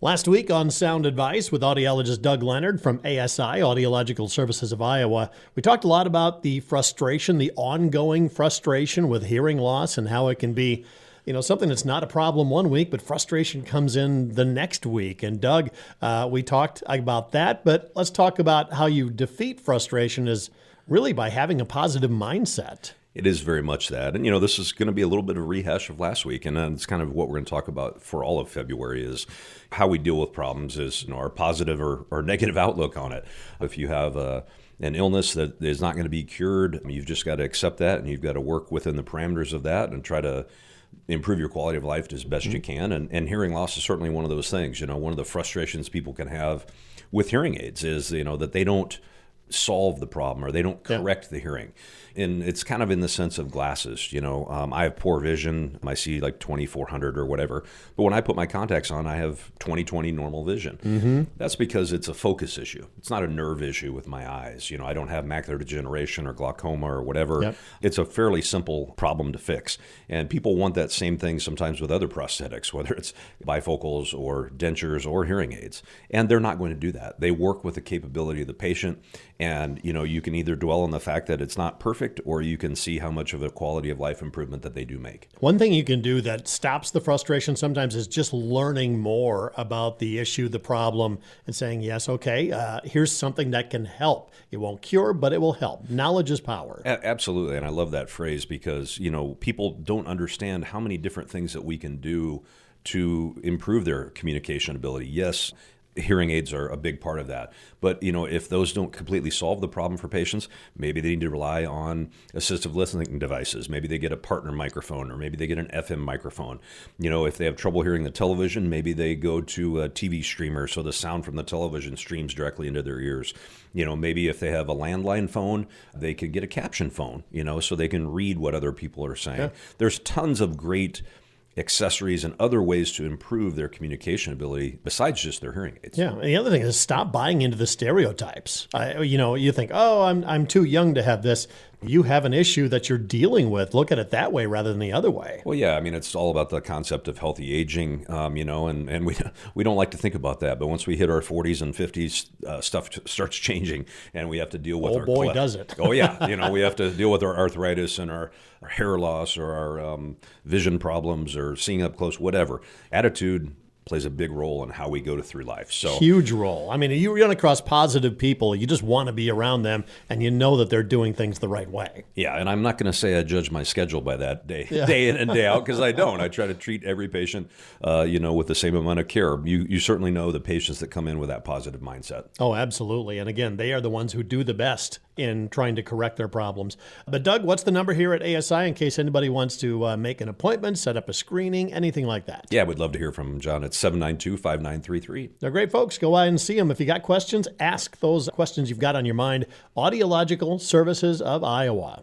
Last week on Sound Advice with audiologist Doug Leonard from ASI, Audiological Services of Iowa, we talked a lot about the frustration, the ongoing frustration with hearing loss and how it can be, something that's not a problem one week, but frustration comes in the next week. And Doug, we talked about that, but let's talk about how you defeat frustration is really by having a positive mindset. It is very much that. And, this is going to be a little bit of a rehash of last week. And it's kind of what we're going to talk about for all of February is how we deal with problems is our positive or negative outlook on it. If you have an illness that is not going to be cured, you've just got to accept that and you've got to work within the parameters of that and try to improve your quality of life as best you can. And hearing loss is certainly one of those things. One of the frustrations people can have with hearing aids is, that they don't solve the problem or they don't correct the hearing. And it's kind of in the sense of glasses. I have poor vision. I see like 2400 or whatever. But when I put my contacts on, I have 20/20 normal vision. Mm-hmm. That's because it's a focus issue. It's not a nerve issue with my eyes. I don't have macular degeneration or glaucoma or whatever. Yep. It's a fairly simple problem to fix. And people want that same thing sometimes with other prosthetics, whether it's bifocals or dentures or hearing aids. And they're not going to do that. They work with the capability of the patient. And, you can either dwell on the fact that it's not perfect or you can see how much of a quality of life improvement that they do make. One thing you can do that stops the frustration sometimes is just learning more about the issue, the problem, and saying, yes, okay, here's something that can help. It won't cure, but it will help. Knowledge is power. Absolutely. And I love that phrase because, people don't understand how many different things that we can do to improve their communication ability. Yes, hearing aids are a big part of that. But, if those don't completely solve the problem for patients, maybe they need to rely on assistive listening devices. Maybe they get a partner microphone or maybe they get an FM microphone. If they have trouble hearing the television, maybe they go to a TV streamer so the sound from the television streams directly into their ears. Maybe if they have a landline phone, they could get a caption phone, so they can read what other people are saying. Yeah. There's tons of great accessories and other ways to improve their communication ability besides just their hearing aids. Yeah, and the other thing is stop buying into the stereotypes. You think, oh, I'm too young to have this. You have an issue that you're dealing with. Look at it that way rather than the other way. Well, yeah, it's all about the concept of healthy aging, and we don't like to think about that. But once we hit our 40s and 50s, stuff starts changing, and we have to deal with our... Oh, boy, does it. Oh, yeah. We have to deal with our arthritis and our hair loss or our vision problems or seeing up close, whatever. Attitude plays a big role in how we go through life. So huge role. You run across positive people, you just want to be around them, and you know that they're doing things the right way. Yeah, and I'm not going to say I judge my schedule by that day in and day out, because I don't. I try to treat every patient, with the same amount of care. You certainly know the patients that come in with that positive mindset. Oh, absolutely. And again, they are the ones who do the best in trying to correct their problems. But Doug, what's the number here at ASI in case anybody wants to make an appointment, set up a screening, anything like that? Yeah, we'd love to hear from John. It's 792-5933. They're great folks. Go out and see them. If you got questions, ask those questions you've got on your mind. Audiological Services of Iowa.